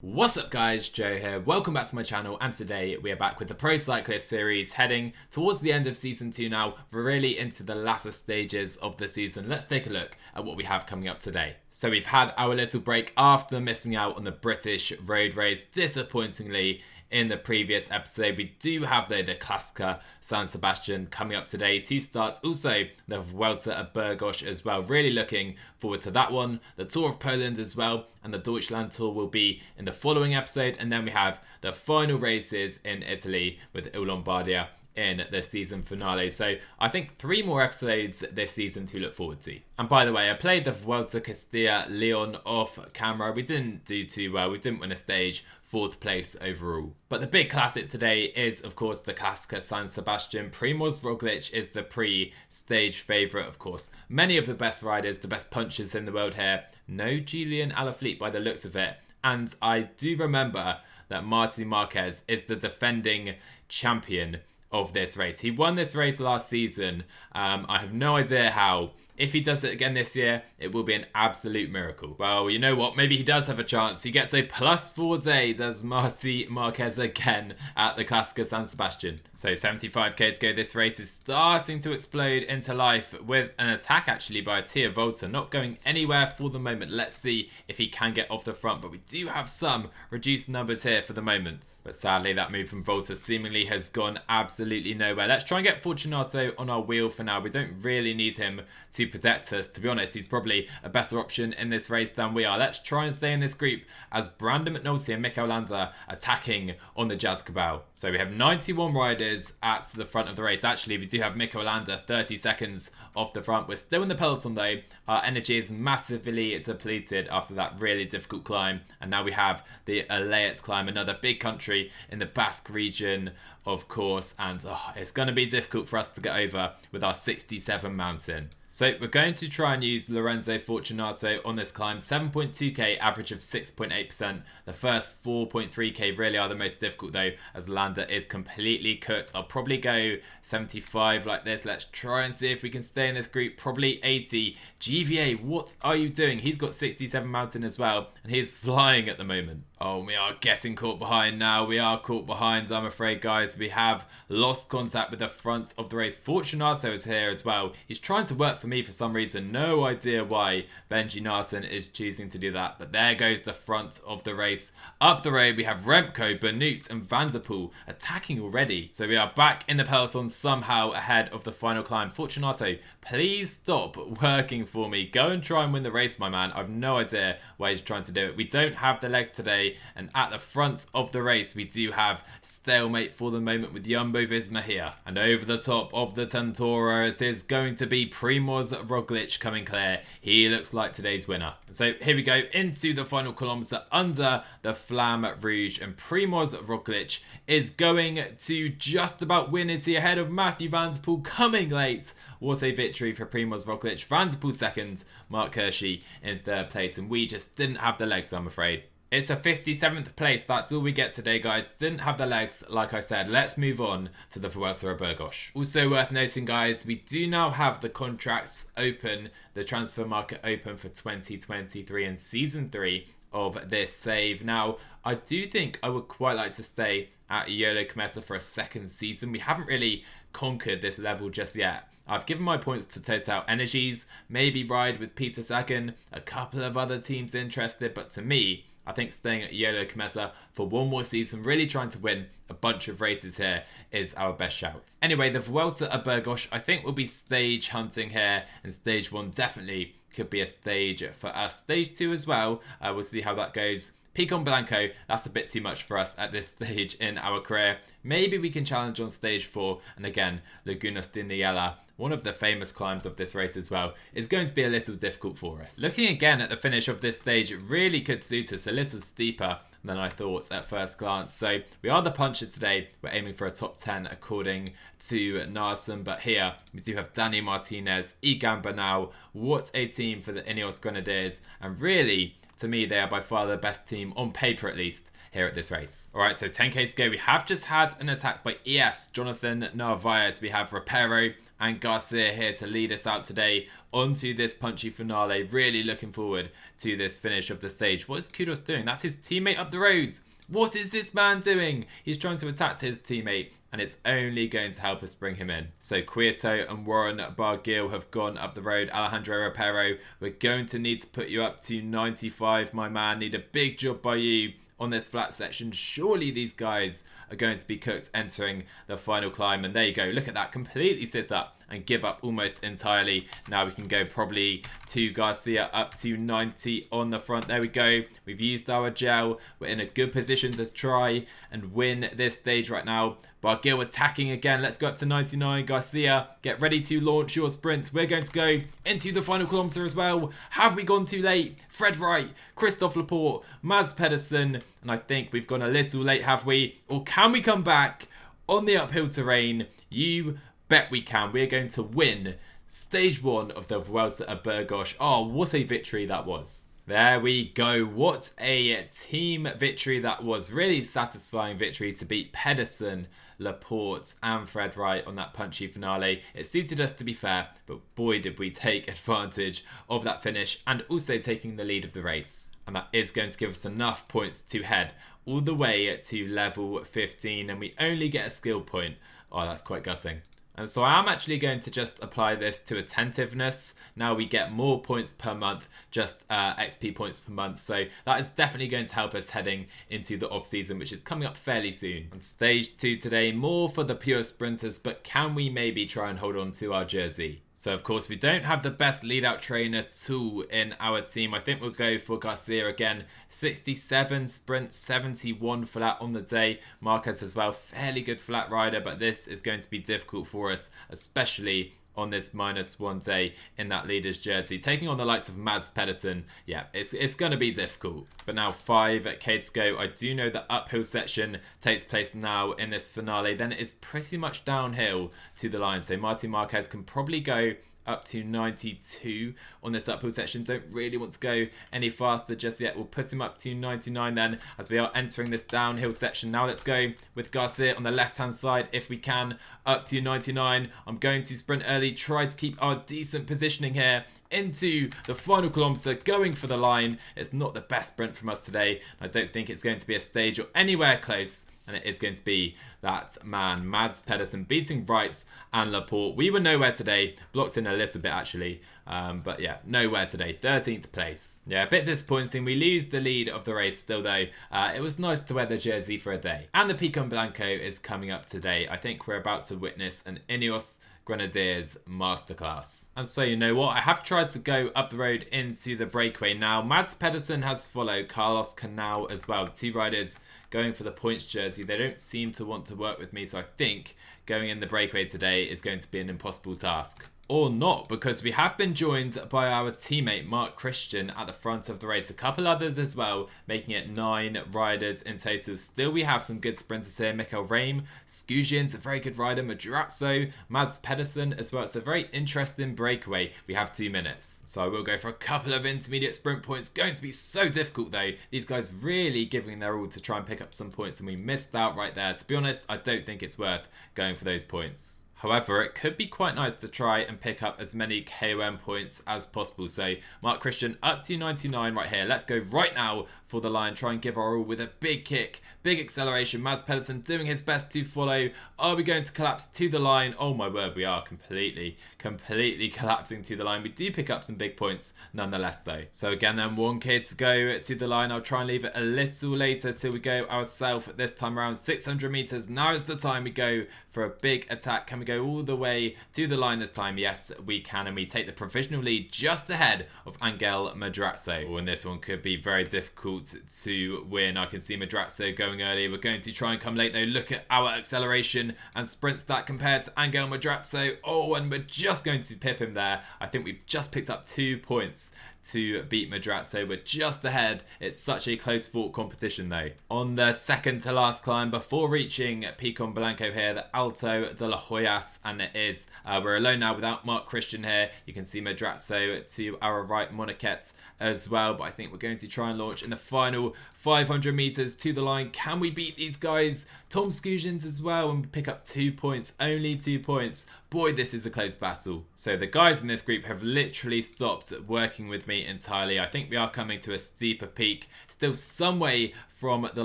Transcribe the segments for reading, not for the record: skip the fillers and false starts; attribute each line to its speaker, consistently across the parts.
Speaker 1: What's up guys, Joe here, welcome back to my channel, and today we are back with the Pro Cyclist series, heading towards the end of Season 2 now. We're really into the latter stages of the season. Let's take a look at what we have coming up today. So we've had our little break after missing out on the British road race, disappointingly, in the previous episode. We do have though the Classica San Sebastian coming up today to start. Also the Vuelta at Burgos as well. Really looking forward to that one. The Tour of Poland as well, and the Deutschland Tour will be in the following episode. And then we have the final races in Italy with Il Lombardia in the season finale. So I think 3 more episodes this season to look forward to. And by the way, I played the Vuelta Castilla Leon off camera. We didn't do too well. We didn't win a stage, 4th place overall. But the big classic today is, of course, the Classica San Sebastian. Primoz Roglic is the pre-stage favourite, of course. Many of the best riders, the best punchers in the world here. No Julian Alaphilippe by the looks of it. And I do remember that Martin Marquez is the defending champion of this race. He won this race last season. I have no idea how. If he does it again this year, it will be an absolute miracle. Well, you know what? Maybe he does have a chance. He gets a +4 days as Martin Marquez again at the Classica San Sebastian. So 75k to go. This race is starting to explode into life with an attack actually by Tia Volta. Not going anywhere for the moment. Let's see if he can get off the front. But we do have some reduced numbers here for the moment. But sadly, that move from Volta seemingly has gone absolutely nowhere. Let's try and get Fortunato on our wheel for now. We don't really need him to protect us. To be honest, he's probably a better option in this race than we are. Let's try and stay in this group as Brandon McNulty and Mikel Landa attacking on the Jazz Cabal. So we have 91 riders at the front of the race. Actually, we do have Mikel Landa 30 seconds off the front. We're still in the peloton though. Our energy is massively depleted after that really difficult climb. And now we have the Alayets climb, another big country in the Basque region, of course. And it's going to be difficult for us to get over with our 67 mountain. So we're going to try and use Lorenzo Fortunato on this climb. 7.2k, average of 6.8%. The first 4.3k really are the most difficult though, as Landa is completely cooked. I'll probably go 75 like this. Let's try and see if we can stay in this group. Probably 80. GVA, what are you doing? He's got 67 mountain as well, and he's flying at the moment. Oh, we are getting caught behind now. We are caught behind, I'm afraid, guys. We have lost contact with the front of the race. Fortunato is here as well. He's trying to work for me for some reason. No idea why Benji Naesen is choosing to do that. But there goes the front of the race. Up the road, we have Remco, Benoot and Van der Poel attacking already. So we are back in the peloton somehow ahead of the final climb. Fortunato, please stop working for me. Go and try and win the race, my man. I've no idea why he's trying to do it. We don't have the legs today. And at the front of the race, we do have stalemate for the moment with Jumbo-Visma here. And over the top of the Tentora, it is going to be Primoz Roglic coming clear. He looks like today's winner. So here we go into the final kilometre under the Flamme Rouge. And Primoz Roglic is going to just about win. Is he ahead of Matthew Van der Poel coming late? What a victory for Primoz Roglic. Van der Poel second, Mark Hirschi in 3rd place. And we just didn't have the legs, I'm afraid. It's a 57th place. That's all we get today, guys. Didn't have the legs, like I said. Let's move on to the Vuelta at Burgos. Also worth noting, guys, we do now have the contracts open, the transfer market open for 2023 and Season 3 of this save. Now, I do think I would quite like to stay at EOLO-Kometa for a 2nd season. We haven't really conquered this level just yet. I've given my points to Total Energies, maybe ride with Peter Sagan, a couple of other teams interested, but to me, I think staying at EOLO-Kometa for 1 more season, really trying to win a bunch of races here, is our best shout. Anyway, the Vuelta at Burgos, I think we'll be stage hunting here, and stage 1 definitely could be a stage for us. Stage 2 as well, we'll see how that goes. Picon Blanco, that's a bit too much for us at this stage in our career. Maybe we can challenge on stage 4, and again, Lagunas de Niella, one of the famous climbs of this race as well, is going to be a little difficult for us. Looking again at the finish of this stage, it really could suit us, a little steeper than I thought at first glance. So we are the puncher today. We're aiming for a top 10 according to Naesen, but here we do have Dani Martinez, Egan Bernal. What a team for the Ineos Grenadiers, and really, to me, they are by far the best team, on paper at least, here at this race. Alright, so 10k to go. We have just had an attack by EF's Jonathan Narvaez. We have Rapero, and Garcia here to lead us out today onto this punchy finale. Really looking forward to this finish of the stage. What is Kudos doing? That's his teammate up the roads. What is this man doing? He's trying to attack his teammate, and it's only going to help us bring him in. So Quieto and Warren Barguil have gone up the road. Alejandro Rapero, we're going to need to put you up to 95, my man. Need a big job by you on this flat section. Surely these guys are going to be cooked entering the final climb. And there you go. Look at that. Completely sit up and give up almost entirely. Now we can go probably to Garcia up to 90 on the front. There we go. We've used our gel. We're in a good position to try and win this stage right now. Barguil attacking again. Let's go up to 99. Garcia, get ready to launch your sprint. We're going to go into the final kilometre as well. Have we gone too late? Fred Wright, Christophe Laporte, Mads Pedersen. And I think we've gone a little late, have we? Or can we come back on the uphill terrain? You bet we can. We're going to win stage 1 of the Vuelta at Burgos. Oh, what a victory that was. There we go. What a team victory that was. Really satisfying victory to beat Pedersen, Laporte and Fred Wright on that punchy finale. It suited us, to be fair, but boy did we take advantage of that finish and also taking the lead of the race. And that is going to give us enough points to head all the way to level 15, and we only get a skill point. Oh, that's quite gutting. And so I am actually going to just apply this to attentiveness. Now we get more points per month, just XP points per month. So that is definitely going to help us heading into the off season, which is coming up fairly soon. On stage 2 today, more for the pure sprinters, but can we maybe try and hold on to our jersey? So, of course, we don't have the best lead-out trainer tool in our team. I think we'll go for Garcia again. 67 sprint, 71 flat on the day. Marquez as well, fairly good flat rider, but this is going to be difficult for us, especially on this -1 day in that leader's jersey. Taking on the likes of Mads Pedersen, yeah, it's going to be difficult. But now 5K to go. I do know the uphill section takes place now in this finale. Then it is pretty much downhill to the line. So Martin Marquez can probably go up to 92 on this uphill section. Don't really want to go any faster just yet. We'll put him up to 99 then as we are entering this downhill section. Now let's go with Garcia on the left hand side if we can, up to 99. I'm going to sprint early, try to keep our decent positioning here into the final kilometre, going for the line. It's not the best sprint from us today. I don't think it's going to be a stage or anywhere close. And it is going to be that man, Mads Pedersen, beating Wright and Laporte. We were nowhere today. Blocked in a little bit, actually. But yeah, nowhere today. 13th place. Yeah, a bit disappointing. We lose the lead of the race still, though. It was nice to wear the jersey for a day. And the Picon Blanco is coming up today. I think we're about to witness an Ineos Grenadiers masterclass. And so, you know what? I have tried to go up the road into the breakaway now. Mads Pedersen has followed Carlos Canal as well. The two riders going for the points jersey. They don't seem to want to work with me, so I think going in the breakaway today is going to be an impossible task. Or not, because we have been joined by our teammate Mark Christian at the front of the race. A couple others as well, making it 9 riders in total. Still, we have some good sprinters here. Mikkel Reim, Skujian's a very good rider. Madrazo, Mads Pedersen as well. It's a very interesting breakaway. We have 2 minutes. So I will go for a couple of intermediate sprint points. Going to be so difficult though. These guys really giving their all to try and pick up some points, and we missed out right there. To be honest, I don't think it's worth going for those points. However, it could be quite nice to try and pick up as many KOM points as possible. So, Mark Christian up to 99 right here. Let's go right now for the line. Try and give our all with a big kick, big acceleration. Mads Pedersen doing his best to follow. Are we going to collapse to the line? Oh my word, we are completely collapsing to the line. We do pick up some big points nonetheless though. So again then, 1K to go to the line. I'll try and leave it a little later till we go ourselves this time around. 600 meters. Now is the time we go for a big attack. Can we go all the way to the line this time? Yes, we can, and we take the provisional lead just ahead of Angel Madrazo. Oh, and this one could be very difficult to win. I can see Madrazo going early. We're going to try and come late though. Look at our acceleration and sprint stat compared to Angel Madrazo. Oh, and we're just going to pip him there. I think we've just picked up 2 points to beat Madrazo. We're just ahead. It's such a close fought competition though. On the second to last climb before reaching Picon Blanco here, the Alto de la Hoyas, and it is. We're alone now without Mark Christian here. You can see Madrazo to our right, Monaquet as well, but I think we're going to try and launch in the final 500 meters to the line. Can we beat these guys? Tom Skujians as well and pick up 2 points, only 2 points boy, this is a close battle. So the guys in this group have literally stopped working with me entirely. I think we are coming to a steeper peak, still some way from the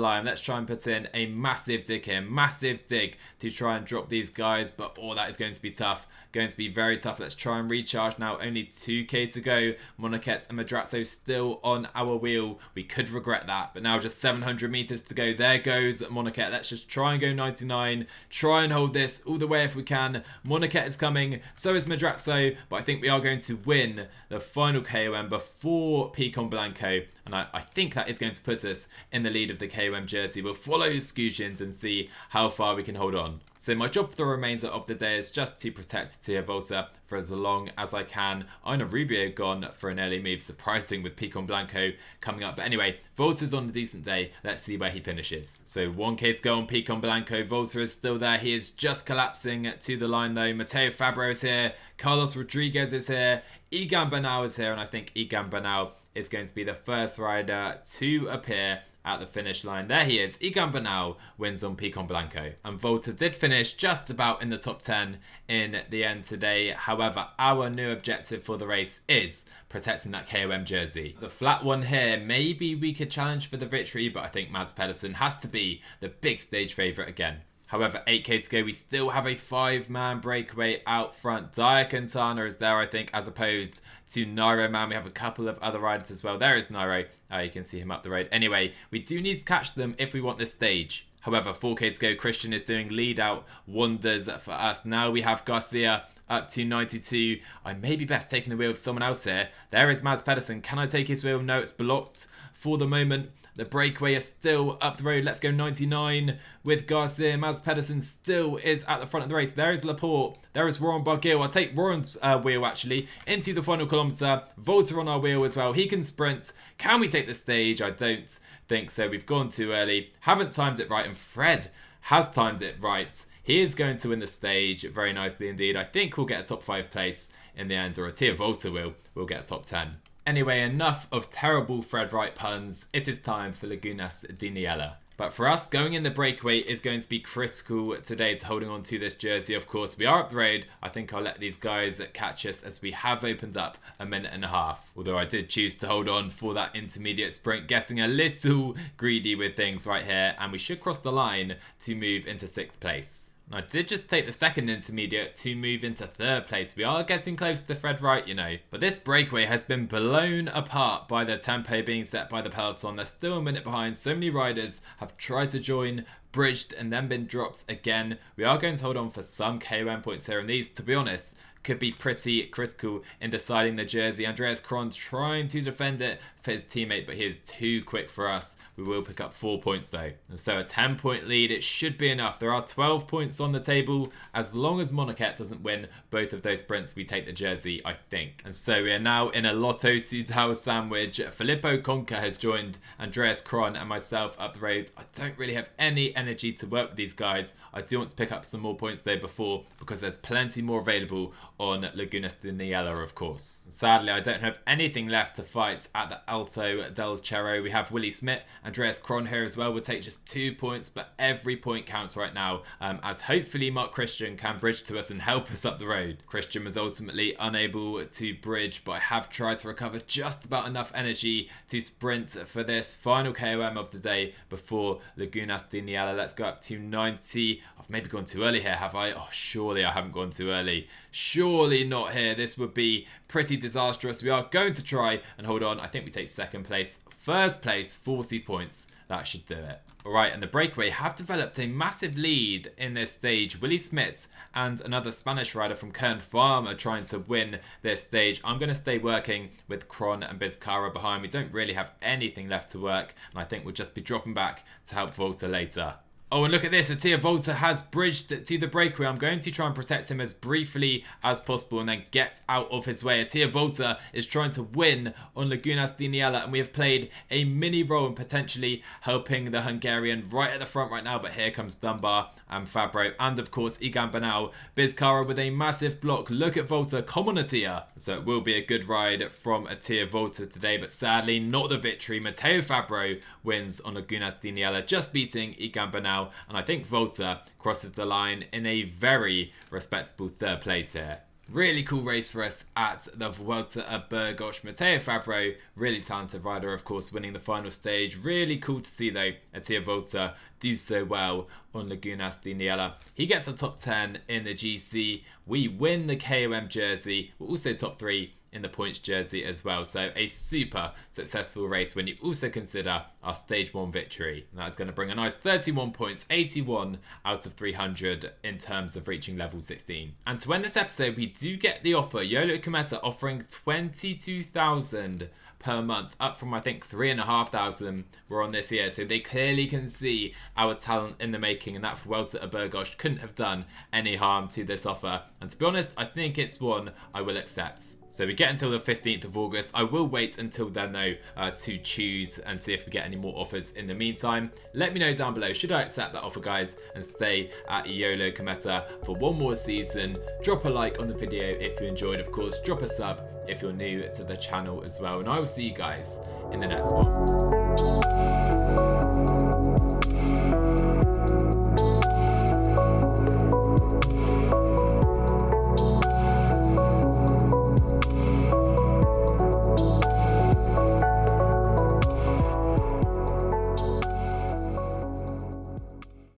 Speaker 1: line. Let's try and put in a massive dig here, massive dig to try and drop these guys, but oh, that is going to be tough. Going to be very tough. Let's try and recharge now. Only 2k to go. Monaket and Madrazo still on our wheel. We could regret that, but now just 700 meters to go. There goes Monaket. Let's just try and go 99. Try and hold this all the way if we can. Monaket is coming. So is Madrazo, but I think we are going to win the final KOM before Picon Blanco, and I think that is going to put us in the lead of the KOM jersey. We'll follow Scoutians and see how far we can hold on. So my job for the remainder of the day is just to protect Tia Volta for as long as I can. Ina Rubio gone for an early move, surprising with Picon Blanco coming up. But anyway, Volta's on a decent day. Let's see where he finishes. So 1k to go on Picon Blanco. Volta is still there. He is just collapsing to the line though. Mateo Fabro is here. Carlos Rodriguez is here. Egan Bernal is here, and I think Egan Bernal is going to be the first rider to appear at the finish line. There he is. Egan Bernal wins on Picon Blanco. And Volta did finish just about in the top 10 in the end today. However, our new objective for the race is protecting that KOM jersey. The flat one here, maybe we could challenge for the victory, but I think Mads Pedersen has to be the big stage favourite again. However, 8k to go, we still have a 5-man breakaway out front. Daya Quintana is there, I think, as opposed to Nairo Man. We have a couple of other riders as well. There is Nairo. You can see him up the road. Anyway, we do need to catch them if we want this stage. However, 4k to go. Christian is doing lead out wonders for us. Now we have Garcia up to 92. I may be best taking the wheel of someone else here. There is Mads Pedersen. Can I take his wheel? No, it's blocked for the moment. The breakaway is still up the road. Let's go 99 with Garcia. Mads Pedersen still is at the front of the race. There is Laporte. There is Warren Barguil. I'll take Warren's wheel actually into the final kilometre. Volta on our wheel as well. He can sprint. Can we take the stage? I don't think so. We've gone too early. Haven't timed it right. And Fred has timed it right. He is going to win the stage very nicely indeed. I think we'll get a top 5 place in the end, or as here Volta will get a top 10. Anyway, enough of terrible Fred Wright puns. It is time for Lagunas de Niella. But for us, going in the breakaway is going to be critical today to holding on to this jersey. Of course, we are up the road. I think I'll let these guys catch us as we have opened up a minute and a half. Although I did choose to hold on for that intermediate sprint, getting a little greedy with things right here. And we should cross the line to move into 6th place. I did just take the second intermediate to move into 3rd place. We are getting close to Fred Wright, you know. But this breakaway has been blown apart by the tempo being set by the peloton. They're still a minute behind. So many riders have tried to join, bridged, and then been dropped again. We are going to hold on for some KOM points here. And these, to be honest, could be pretty critical in deciding the jersey. Andreas Kron trying to defend it for his teammate, but he is too quick for us. We will pick up 4 points though. And so a 10-point lead, it should be enough. There are 12 points on the table. As long as Monaket doesn't win both of those sprints, we take the jersey, I think. And so we are now in a Lotto Sudal sandwich. Filippo Conca has joined Andreas Kron and myself up the road. I don't really have any energy to work with these guys. I do want to pick up some more points though before, because there's plenty more available on Lagunas de Niella, of course. Sadly, I don't have anything left to fight at the Alto del Cerro. We have Willie Smith, Andreas Kron here as well. We'll take just 2 points, but every point counts right now, as hopefully Mark Christian can bridge to us and help us up the road. Christian was ultimately unable to bridge, but I have tried to recover just about enough energy to sprint for this final KOM of the day before Lagunas de Niella. Let's go up to 90. I've maybe gone too early here, have I? Oh, surely I haven't gone too early. Surely not here. This would be pretty disastrous. We are going to try and hold on. I think we take 2nd place. 1st place, 40 points. That should do it. Alright, and the breakaway have developed a massive lead in this stage. Willie Smits and another Spanish rider from Kern Farm are trying to win this stage. I'm going to stay working with Kron and Bizcarra behind. We don't really have anything left to work, and I think we'll just be dropping back to help Volta later. Oh, and look at this. Attila Volta has bridged to the breakaway. I'm going to try and protect him as briefly as possible and then get out of his way. Attila Volta is trying to win on Lagunas de Niella, and we have played a mini role in potentially helping the Hungarian right at the front right now. But here comes Dunbar and Fabro, and of course Egan Bernal. Bizcarra with a massive block. Look at Volta. Come on, Attila. So it will be a good ride from Attila Volta today, but sadly not the victory. Matteo Fabro wins on Lagunas de Niella, just beating Egan Bernal now, and I think Vuelta crosses the line in a very respectable third place here. Really cool race for us at the Vuelta at Burgos. Matteo Fabro, really talented rider, of course, winning the final stage. Really cool to see, though, Attila Vuelta do so well on Lagunas de Niela. He gets a top 10 in the GC. We win the KOM jersey. We're also top 3 in the points jersey as well. So a super successful race when you also consider our stage 1 victory. And that's going to bring a nice 31 points, 81 out of 300 in terms of reaching level 16. And to end this episode, we do get the offer. EOLO-Kometa offering 22,000 per month, up from I think 3,500 were on this year. So they clearly can see our talent in the making, and that Vuelta at Burgos couldn't have done any harm to this offer. And to be honest, I think it's one I will accept. So we get until the 15th of August. I will wait until then though to choose and see if we get any more offers in the meantime. Let me know down below, should I accept that offer, guys, and stay at EOLO-Kometa for one more season. Drop a like on the video if you enjoyed, of course. Drop a sub if you're new to the channel as well. And I will see you guys in the next one.